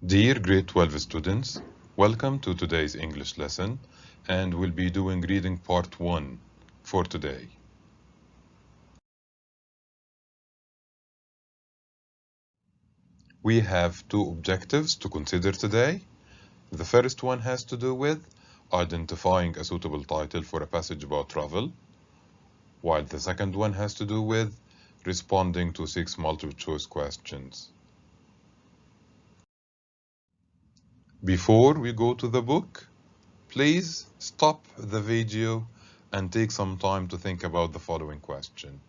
Dear grade 12 students, welcome to today's English lesson, and we'll be doing reading part 1 for today. We have two objectives to consider today. The first one has to do with identifying a suitable title for a passage about travel, while the second one has to do with responding to 6 multiple choice questions. Before we go to the book, please stop the video and take some time to think about the following question.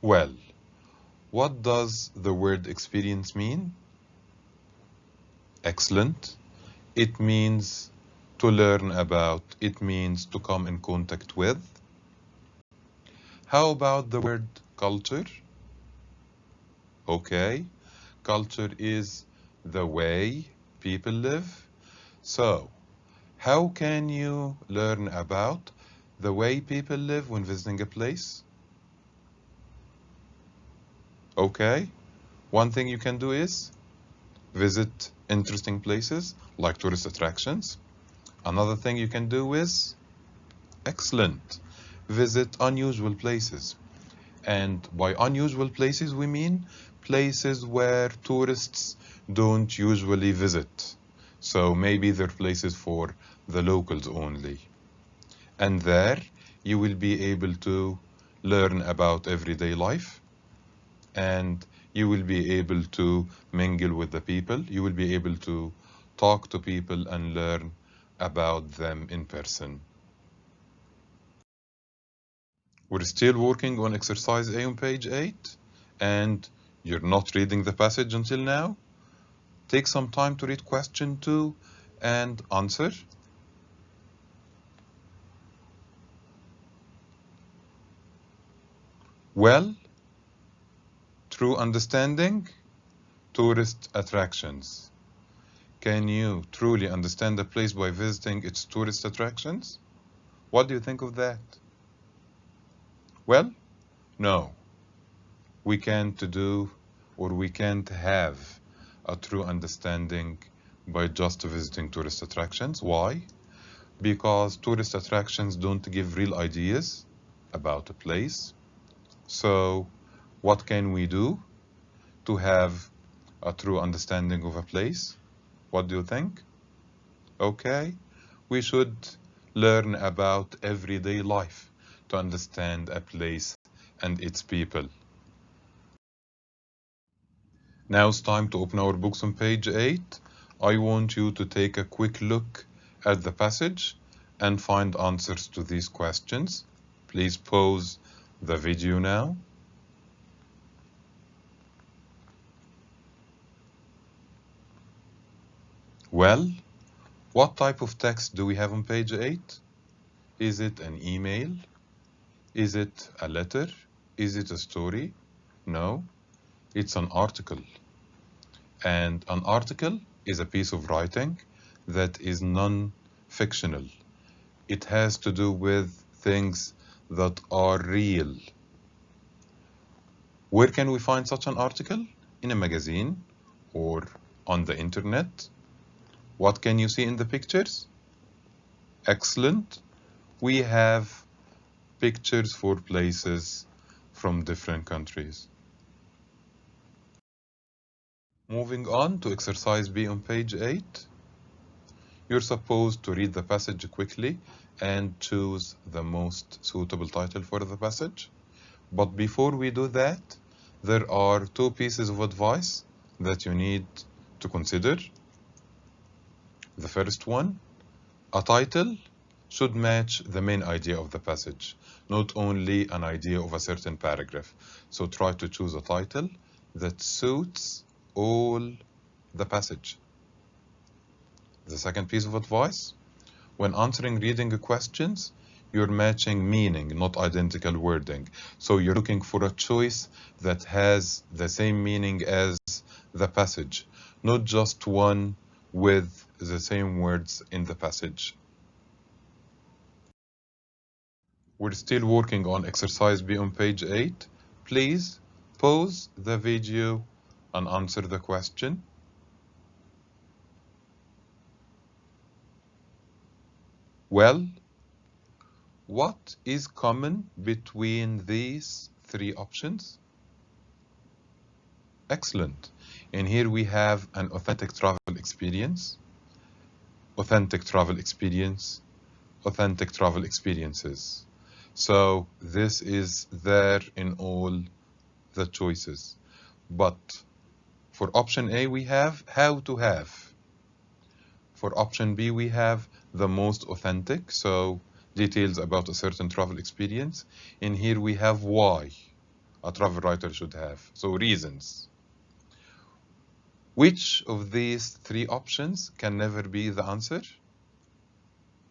Well, what does the word experience mean? Excellent. It means to learn about, it means to come in contact with. How about the word culture? Okay, culture is the way people live. So, how can you learn about the way people live when visiting a place? Okay, one thing you can do is visit interesting places like tourist attractions. Another thing you can do is, excellent, visit unusual places. And by unusual places, we mean places where tourists don't usually visit. So maybe they're places for the locals only. And there you will be able to learn about everyday life, and you will be able to mingle with the people. You will be able to talk to people and learn about them in person. We're still working on exercise A on page 8, and you're not reading the passage until now. Take some time to read question 2 and answer. Well, through understanding tourist attractions. Can you truly understand a place by visiting its tourist attractions? What do you think of that? Well, no. We can't do or we can't have a true understanding by just visiting tourist attractions. Why? Because tourist attractions don't give real ideas about a place. So what can we do to have a true understanding of a place? What do you think? Okay, we should learn about everyday life to understand a place and its people. Now it's time to open our books on page 8. I want you to take a quick look at the passage and find answers to these questions. Please pause the video now. Well, what type of text do we have on page 8? Is it an email? Is it a letter? Is it a story? No, it's an article. And an article is a piece of writing that is non-fictional. It has to do with things that are real. Where can we find such an article? In a magazine or on the internet. What can you see in the pictures? Excellent. We have pictures for places from different countries. Moving on to exercise B on page 8. You're supposed to read the passage quickly and choose the most suitable title for the passage. But before we do that, there are two pieces of advice that you need to consider. The first one, a title should match the main idea of the passage, not only an idea of a certain paragraph. So try to choose a title that suits all the passage. The second piece of advice, when answering reading questions, you're matching meaning, not identical wording. So you're looking for a choice that has the same meaning as the passage, not just one with the same words in the passage. We're still working on exercise B on page 8. please pause the video and answer the question. Well, what is common between these three options? Excellent. And here we have an authentic travel experience, authentic travel experience, authentic travel experiences. So this is there in all the choices. But for option A, we have how to have. For option B, we have the most authentic, so details about a certain travel experience. And here we have why a travel writer should have, so reasons. Which of these three options can never be the answer?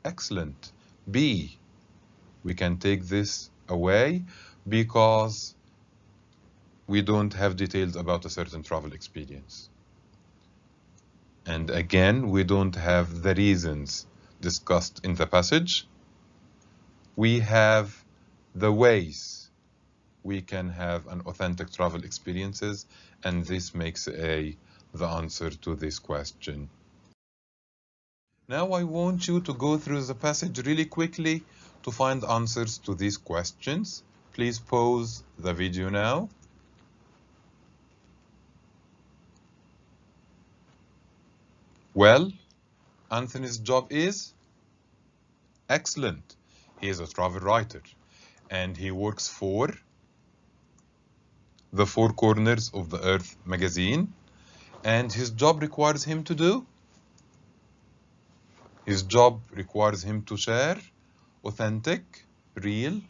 Excellent. B. We can take this away because we don't have details about a certain travel experience. And again, we don't have the reasons discussed in the passage. We have the ways we can have an authentic travel experiences, and this makes A the answer to this question. Now I want you to go through the passage really quickly to find answers to these questions. Please pause the video now. Well, Anthony's job is excellent. He is a travel writer and he works for the Four Corners of the Earth magazine, and his job requires him to do? His job requires him to share authentic, real,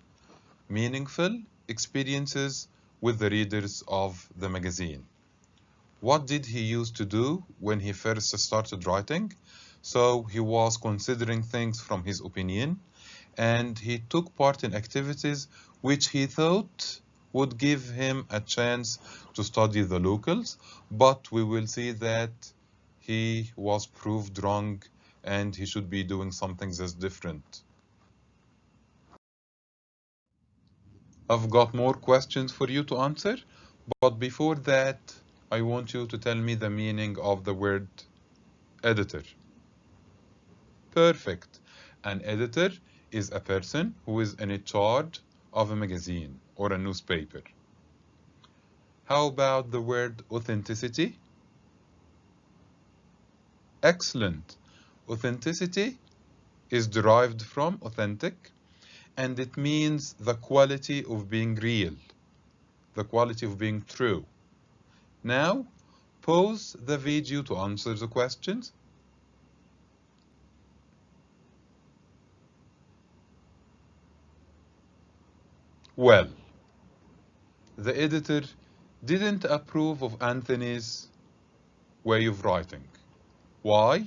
meaningful experiences with the readers of the magazine. What did he used to do when he first started writing? So he was considering things from his opinion, and he took part in activities which he thought would give him a chance to study the locals, but we will see that he was proved wrong and he should be doing something that's different. I've got more questions for you to answer, but before that, I want you to tell me the meaning of the word editor. Perfect. An editor is a person who is in charge of a magazine or a newspaper. How about the word authenticity? Excellent. Authenticity is derived from authentic, and it means the quality of being real, the quality of being true. Now, pause the video to answer the questions. Well, the editor didn't approve of Anthony's way of writing. Why?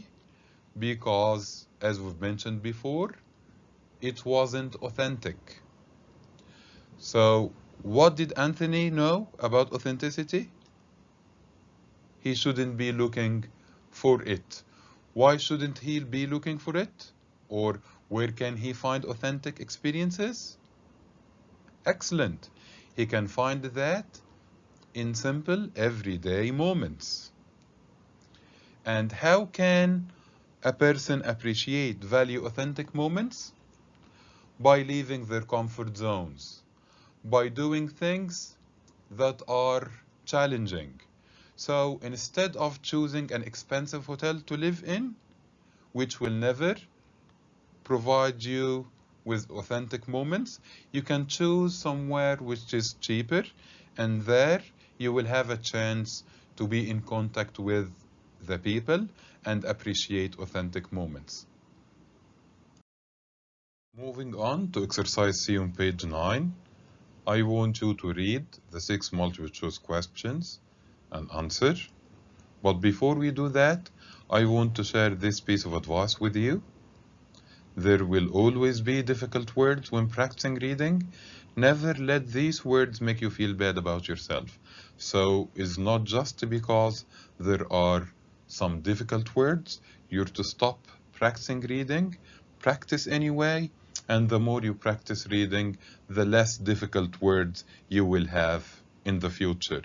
Because, as we've mentioned before, it wasn't authentic. So, what did Anthony know about authenticity? He shouldn't be looking for it. Why shouldn't he be looking for it? Or where can he find authentic experiences? Excellent. He can find that in simple everyday moments. And how can a person appreciate, value authentic moments? By leaving their comfort zones, by doing things that are challenging. So instead of choosing an expensive hotel to live in, which will never provide you with authentic moments, you can choose somewhere which is cheaper, and there you will have a chance to be in contact with the people and appreciate authentic moments. Moving on to exercise C on page 9, I want you to read the 6 multiple choice questions and answer. But before we do that, I want to share this piece of advice with you. There will always be difficult words when practicing reading. Never let these words make you feel bad about yourself. So it's not just because there are some difficult words, you're to stop practicing reading. Practice anyway, And the more you practice reading, the less difficult words you will have in the future.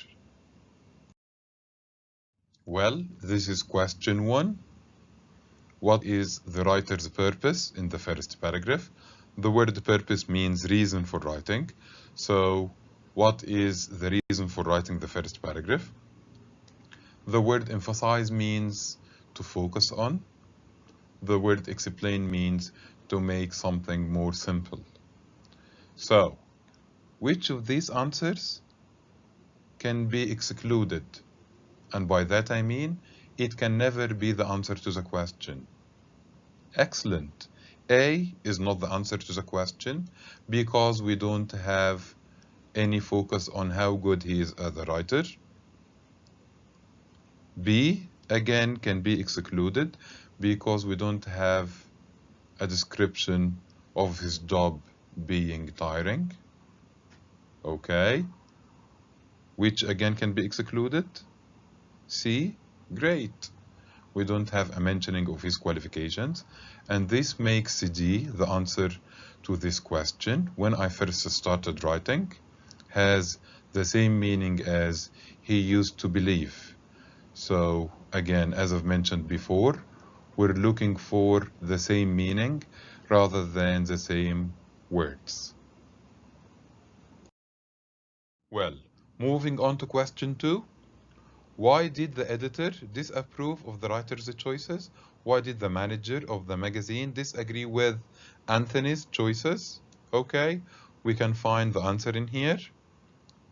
Well, this is question 1. What is the writer's purpose in the first paragraph? The word purpose means reason for writing. So, what is the reason for writing the first paragraph? The word emphasize means to focus on. The word explain means to make something more simple. So, which of these answers can be excluded? And by that I mean, it can never be the answer to the question. Excellent. A is not the answer to the question because we don't have any focus on how good he is as a writer. B, again, can be excluded because we don't have a description of his job being tiring. Okay. Which again can be excluded? C, great. We don't have a mentioning of his qualifications. And this makes D the answer to this question. When I first started writing, has the same meaning as he used to believe. So again, as I've mentioned before, we're looking for the same meaning rather than the same words. Well, moving on to question 2. Why did the editor disapprove of the writer's choices? Why did the manager of the magazine disagree with Anthony's choices? Okay, we can find the answer in here.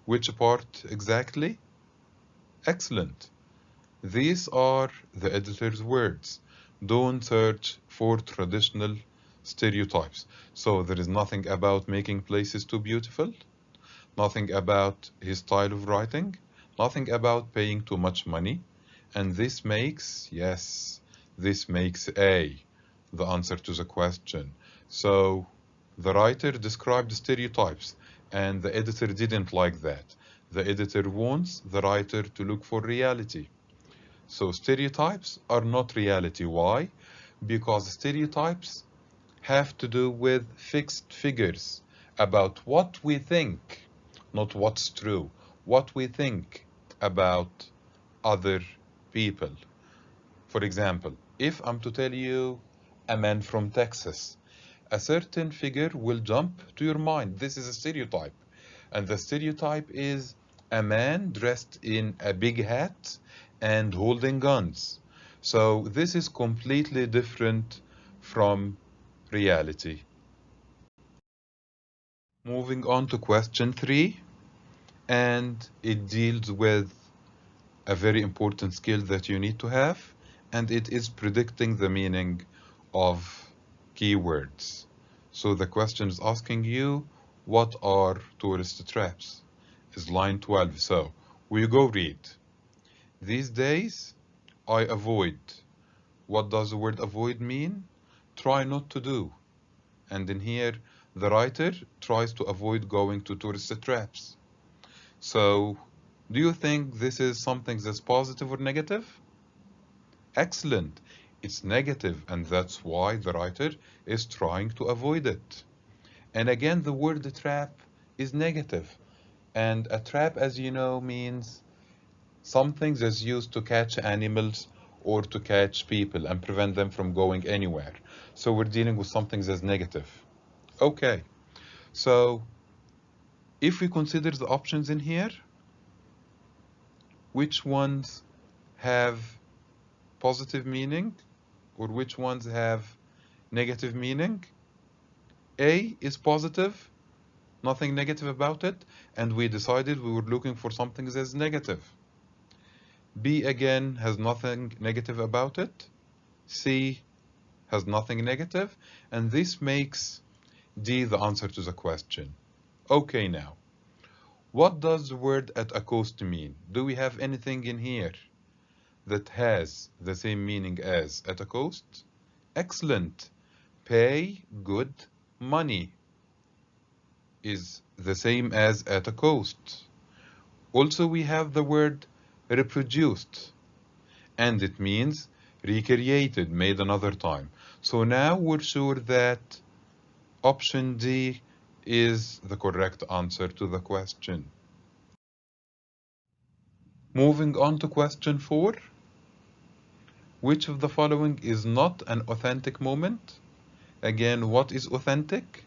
Which part exactly? Excellent. These are the editor's words. Don't search for traditional stereotypes. So there is nothing about making places too beautiful, nothing about his style of writing, nothing about paying too much money. And this makes, yes, this makes A, the answer to the question. So the writer described stereotypes and the editor didn't like that. The editor wants the writer to look for reality. So stereotypes are not reality. Why? Because stereotypes have to do with fixed figures about what we think, not what's true, what we think about other people. For example, if I'm to tell you a man from Texas, a certain figure will jump to your mind. This is a stereotype. And the stereotype is a man dressed in a big hat and holding guns. So this is completely different from reality. Moving on to question 3, and it deals with a very important skill that you need to have, and it is predicting the meaning of keywords. So the question is asking you, what are tourist traps? Is line 12. So we go read. These days, I avoid. What does the word avoid mean? Try not to do. And in here, the writer tries to avoid going to tourist traps. So, do you think this is something that's positive or negative? Excellent. It's negative, and that's why the writer is trying to avoid it. And again, the word trap is negative. And a trap, as you know, means something that's used to catch animals or to catch people and prevent them from going anywhere. So we're dealing with something that's negative. Okay, so if we consider the options in here, which ones have positive meaning or which ones have negative meaning? A is positive, nothing negative about it, and we decided we were looking for something that's negative. B again has nothing negative about it. C has nothing negative, and this makes D the answer to the question. Okay, now, what does the word at a cost mean? Do we have anything in here that has the same meaning as at a cost? Excellent. Pay good money is the same as at a cost. Also, we have the word reproduced, and it means recreated, made another time. So now we're sure that Option D is the correct answer to the question. Moving on to question 4. Which of the following is not an authentic moment? Again, what is authentic?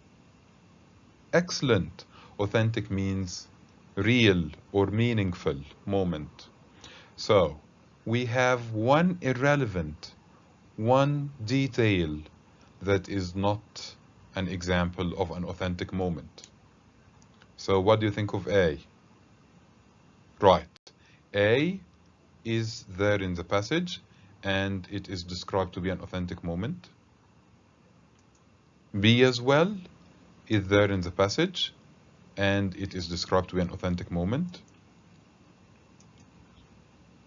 Excellent. Authentic means real or meaningful moment. So we have one irrelevant, one detail that is not an example of an authentic moment. So what do you think of A? Right. A is there in the passage and it is described to be an authentic moment. B as well is there in the passage and it is described to be an authentic moment.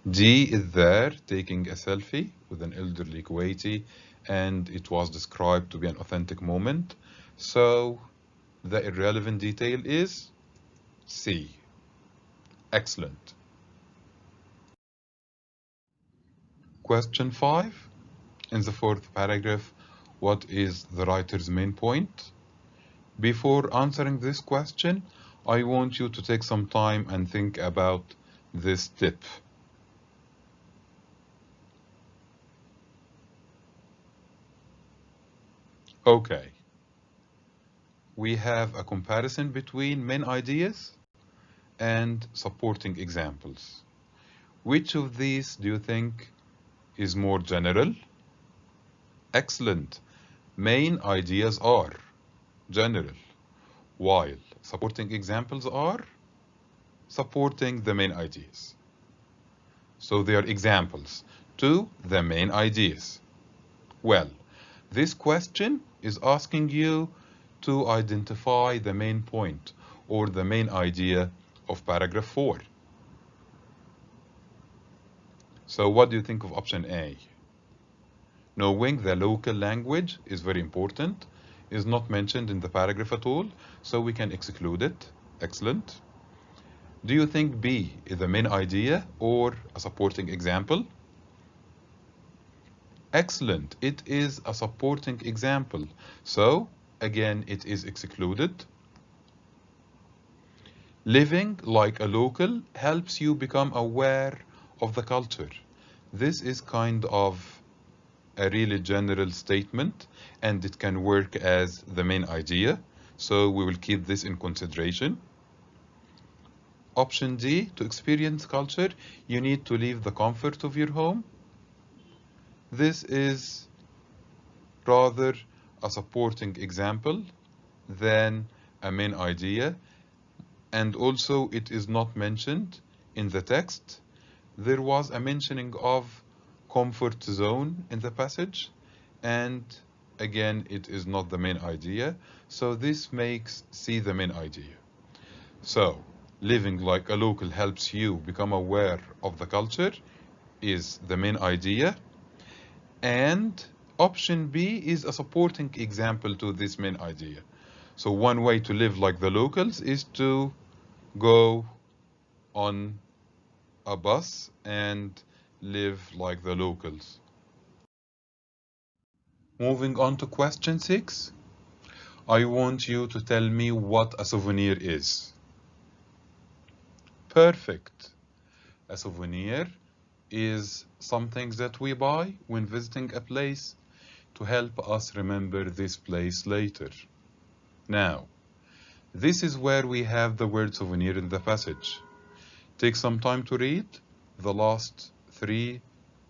D is there taking a selfie with an elderly Kuwaiti and it was described to be an authentic moment. So the irrelevant detail is C. Excellent. Question 5. In the 4th paragraph, what is the writer's main point? Before answering this question, I want you to take some time and think about this tip. Okay. We have a comparison between main ideas and supporting examples. Which of these do you think is more general? Excellent. Main ideas are general, while supporting examples are supporting the main ideas. So they are examples to the main ideas. Well, this question is asking you to identify the main point or the main idea of paragraph 4. So what do you think of option A? Knowing the local language is very important, is not mentioned in the paragraph at all, so we can exclude it. Excellent. Do you think B is the main idea or a supporting example? Excellent. It is a supporting example. So, again, it is excluded. Living like a local helps you become aware of the culture. This is kind of a really general statement, and it can work as the main idea. So we will keep this in consideration. Option D, to experience culture, you need to leave the comfort of your home. This is rather a supporting example than a main idea, and also it is not mentioned in the text. There was a mentioning of comfort zone in the passage, and again it is not the main idea, so this makes C the main idea. So living like a local helps you become aware of the culture is the main idea, and option B is a supporting example to this main idea. So one way to live like the locals is to go on a bus and live like the locals. Moving on to question 6. I want you to tell me what a souvenir is. Perfect. A souvenir is something that we buy when visiting a place to help us remember this place later. Now, this is where we have the word souvenir in the passage. Take some time to read the last 3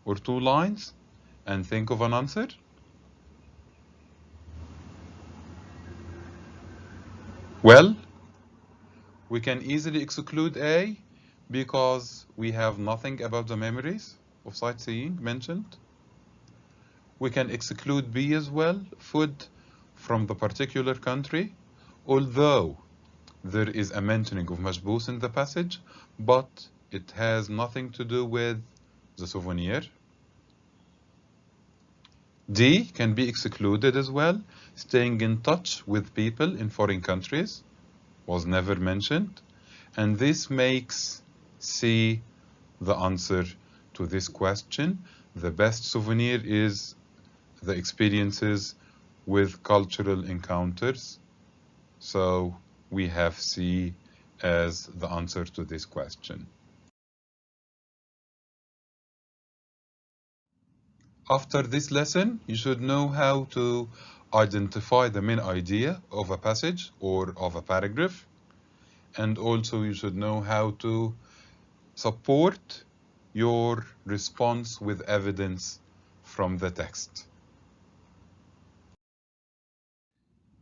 or 2 lines and think of an answer. Well, we can easily exclude A because we have nothing about the memories of sightseeing mentioned. We can exclude B as well, food from the particular country, although there is a mentioning of majbous in the passage, but it has nothing to do with the souvenir. D can be excluded as well. Staying in touch with people in foreign countries was never mentioned. And this makes C the answer to this question. The best souvenir is the experiences with cultural encounters So we have C as the answer to this question. After this lesson, you should know how to identify the main idea of a passage or of a paragraph. And also you should know how to support your response with evidence from the text.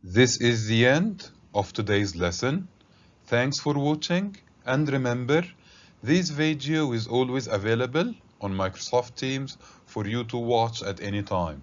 This is the end of today's lesson. Thanks for watching, and remember, this video is always available on Microsoft Teams for you to watch at any time.